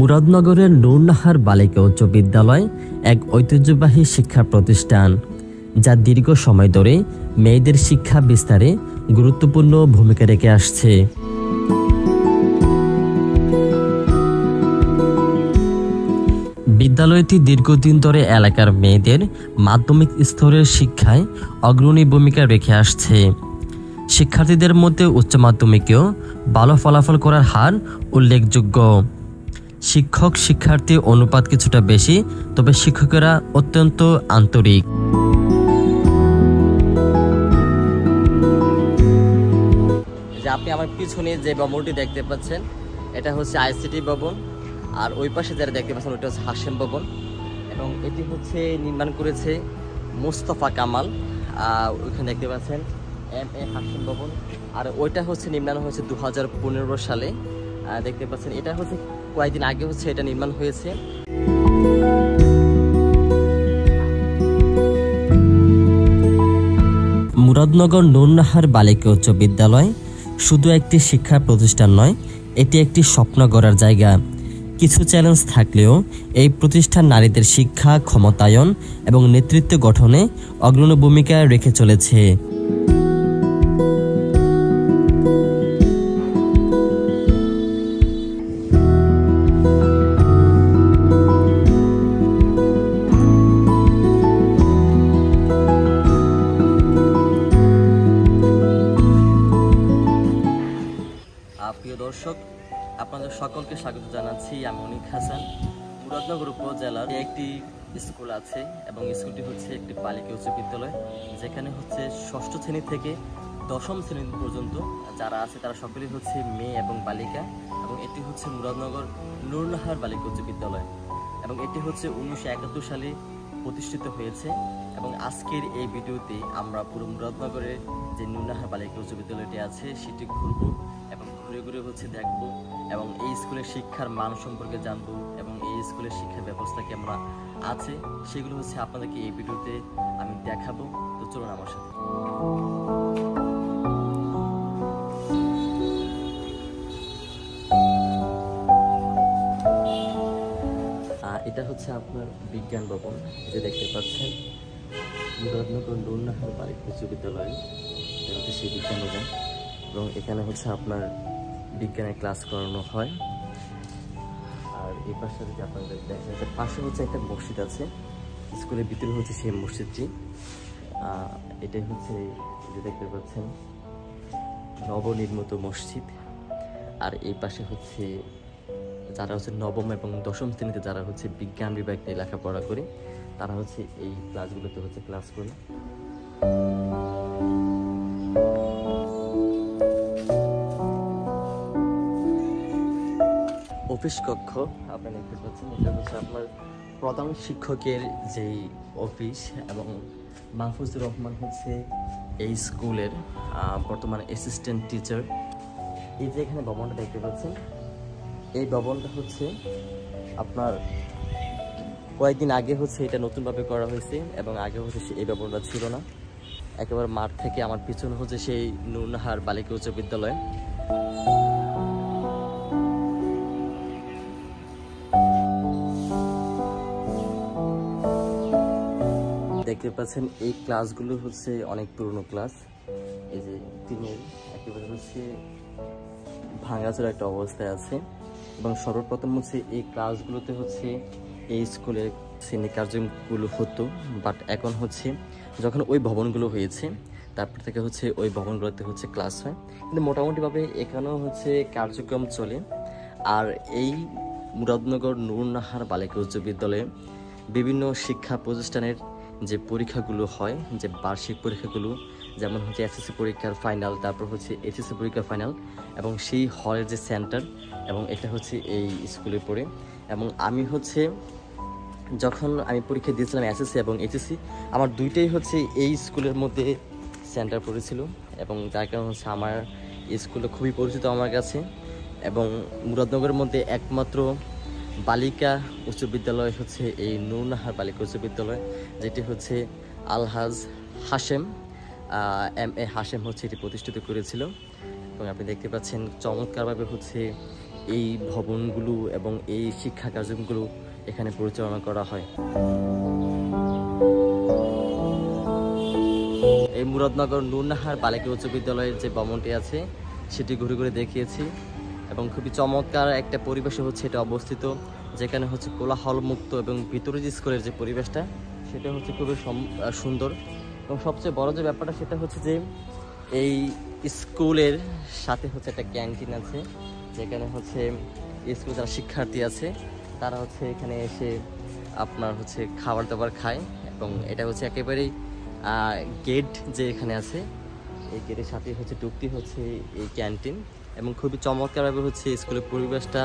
মুরাদনগরের নূরনাহার বালিকা উচ্চ বিদ্যালয় এক ঐতিহ্যবাহী শিক্ষা প্রতিষ্ঠান, যা দীর্ঘ সময় ধরে মেয়েদের শিক্ষা বিস্তারে গুরুত্বপূর্ণ ভূমিকা রেখে আসছে। বিদ্যালয়টি দীর্ঘদিন ধরে এলাকার মেয়েদের মাধ্যমিক স্তরের শিক্ষায় অগ্রণী ভূমিকা রেখে আসছে। শিক্ষার্থীদের মধ্যে উচ্চ মাধ্যমিকেও ভালো ফলাফল করার হার উল্লেখযোগ্য। শিক্ষক শিক্ষার্থী অনুপাত কিছুটা বেশি, তবে শিক্ষকেরা অত্যন্ত আন্তরিক। আপনি আমার পিছনে যে ভবনটি দেখতে পাচ্ছেন, এটা হচ্ছে আইসিটি ভবন, আর ওই পাশে যারা দেখতে পাচ্ছেন ওটা হচ্ছে হাশেম ভবন, এবং এটি হচ্ছে নির্মাণ করেছে মোস্তফা কামাল। ওইখানে দেখতে পাচ্ছেন MA হাশেম ভবন, আর ওইটা হচ্ছে নির্মাণ হয়েছে 2015 সালে। দেখতে পাচ্ছেন এটা হচ্ছে কয়েকদিন আগে হচ্ছে এটা নির্মাণ হয়েছে। মুরাদনগর নূরনাহার বালিকা উচ্চ বিদ্যালয় শুধু একটি শিক্ষা প্রতিষ্ঠান নয়, এটি একটি স্বপ্ন গড়ার জায়গা। কিছু চ্যালেঞ্জ থাকলেও এই প্রতিষ্ঠান নারীদের শিক্ষা, ক্ষমতায়ন এবং নেতৃত্ব গঠনে অগ্রণী ভূমিকা রেখে চলেছে। প্রিয় দর্শক, আপনাদের সকলকে স্বাগত জানাচ্ছি। আমি অনিক হাসান। মুরাদনগর উপজেলার একটি স্কুল আছে, এবং স্কুলটি হচ্ছে একটি বালিকা উচ্চ বিদ্যালয়, যেখানে হচ্ছে 6ষ্ঠ শ্রেণী থেকে 10ম শ্রেণী পর্যন্ত যারা আছে তারা সকলেই হচ্ছে মেয়ে এবং বালিকা, এবং এটি হচ্ছে মুরাদনগর নূরনাহার বালিকা উচ্চ বিদ্যালয়, এবং এটি হচ্ছে 1971 সালে প্রতিষ্ঠিত হয়েছে। এবং আজকের এই ভিডিওতে আমরা পুরো মুরাদনগরের যে নূরনাহার বালিকা উচ্চ বিদ্যালয়টি আছে সেটি ঘুরব, এবং ঘুরে ঘুরে হচ্ছে দেখব, এবং এই স্কুলের শিক্ষার মান সম্পর্কে জানব, এবং এই স্কুলের শিক্ষা ব্যবস্থা কেমন আছে সেগুলো হচ্ছে আপনাদেরকে এই ভিডিওতে আমি দেখাবো। তো চলুন আমার সাথে। এটা হচ্ছে আপনার বিজ্ঞান ভবন, যে দেখতে পাচ্ছেন মুরাদনগর নূরনাহার বালিকা উচ্চ বিদ্যালয়, এটা হচ্ছে সেই বিজ্ঞান ভবন, এবং এখানে হচ্ছে আপনার বিজ্ঞানের ক্লাস করানো হয়। আর এই পাশে যদি আপনাদের দেখা যাচ্ছে, পাশে হচ্ছে একটা মসজিদ আছে, স্কুলের ভিতরে হচ্ছে সেই মসজিদটি। এটাই হচ্ছে যে দেখতে পাচ্ছেন নবনির্মিত মসজিদ। আর এই পাশে হচ্ছে যারা হচ্ছে 9ম এবং 10ম শ্রেণীতে যারা হচ্ছে বিজ্ঞান বিভাগ নিয়ে লেখাপড়া করে, তারা হচ্ছে এই ক্লাসগুলোতে হচ্ছে ক্লাস করে। অফিস কক্ষ আপনারা দেখতে পাচ্ছেন, এটা হচ্ছে আপনার প্রধান শিক্ষকের যেই অফিস, এবং মাহফুজুর রহমান হচ্ছে এই স্কুলের বর্তমানে অ্যাসিস্ট্যান্ট টিচার। এই যে এখানে ভবনটা দেখতে পাচ্ছেন, এই ভবনটা হচ্ছে আপনার কয়েকদিন আগে হচ্ছে এটা নতুনভাবে করা হয়েছে, এবং আগে হচ্ছে এই ভবনটা ছিল না। একেবারে মাঠ থেকে আমার পিছনে হচ্ছে সেই নূরনাহার বালিকা উচ্চ বিদ্যালয়। দেখতে পাচ্ছেন এই ক্লাসগুলো হচ্ছে অনেক পুরনো ক্লাস। এই যে টিনের একেবারে হচ্ছে ভাঙাচোরা একটা অবস্থায় আছে, এবং সর্বপ্রথম হচ্ছে এই ক্লাসগুলোতে হচ্ছে এই স্কুলের শ্রেণী কার্যক্রমগুলো হতো, বাট এখন হচ্ছে যখন ওই ভবনগুলো হয়েছে তারপর থেকে হচ্ছে ওই ভবনগুলোতে হচ্ছে ক্লাস হয়, কিন্তু মোটামুটিভাবে এখানেও হচ্ছে কার্যক্রম চলে। আর এই মুরাদনগর নূরনাহার বালিকা উচ্চ বিদ্যালয়ে বিভিন্ন শিক্ষা প্রতিষ্ঠানের যে পরীক্ষাগুলো হয়, যে বার্ষিক পরীক্ষাগুলো, যেমন হচ্ছে এসএসসি পরীক্ষার ফাইনাল, তারপর হচ্ছে এইচএসসি পরীক্ষার ফাইনাল, এবং সেই হলের যে সেন্টার, এবং এটা হচ্ছে এই স্কুলে পড়ে। এবং আমি হচ্ছে যখন আমি পরীক্ষা দিয়েছিলাম এসএসসি এবং এইচএসসি, আমার দুইটাই হচ্ছে এই স্কুলের মধ্যে সেন্টার পড়েছিল, এবং যার কারণে হচ্ছে আমার এই স্কুলটা খুবই পরিচিত আমার কাছে। এবং মুরাদনগরের মধ্যে একমাত্র বালিকা উচ্চ বিদ্যালয় হচ্ছে এই নূরনাহার বালিকা উচ্চ বিদ্যালয়, যেটি হচ্ছে আলহাজ হাশেম MA হাশেম হচ্ছে এটি প্রতিষ্ঠিত করেছিল। এবং আপনি দেখতে পাচ্ছেন চমৎকারভাবে হচ্ছে এই ভবনগুলো এবং এই শিক্ষা কার্যক্রমগুলো এখানে পরিচালনা করা হয়। এই মুরাদনগর নুরনাহার বালিকা উচ্চ বিদ্যালয়ের যে ভবনটি আছে সেটি ঘুরে ঘুরে দেখিয়েছি এবং খুবই চমৎকার একটা পরিবেশে হচ্ছে এটা অবস্থিত, যেখানে হচ্ছে কোলাহলমুক্ত এবং ভিতরে যে স্কুলের যে পরিবেশটা সেটা হচ্ছে খুবই সুন্দর। এবং সবচেয়ে বড় যে ব্যাপারটা সেটা হচ্ছে যে এই স্কুলের সাথে হচ্ছে একটা ক্যান্টিন আছে, যেখানে হচ্ছে স্কুলে যারা শিক্ষার্থী আছে তারা হচ্ছে এখানে এসে আপনার হচ্ছে খাবার দাবার খায়। এবং এটা হচ্ছে একেবারেই গেট যে এখানে আছে এই গেটের সাথে হচ্ছে ঢুকতে হচ্ছে এই ক্যান্টিন এবং খুবই চমৎকারভাবে হচ্ছে স্কুলের পরিবেশটা।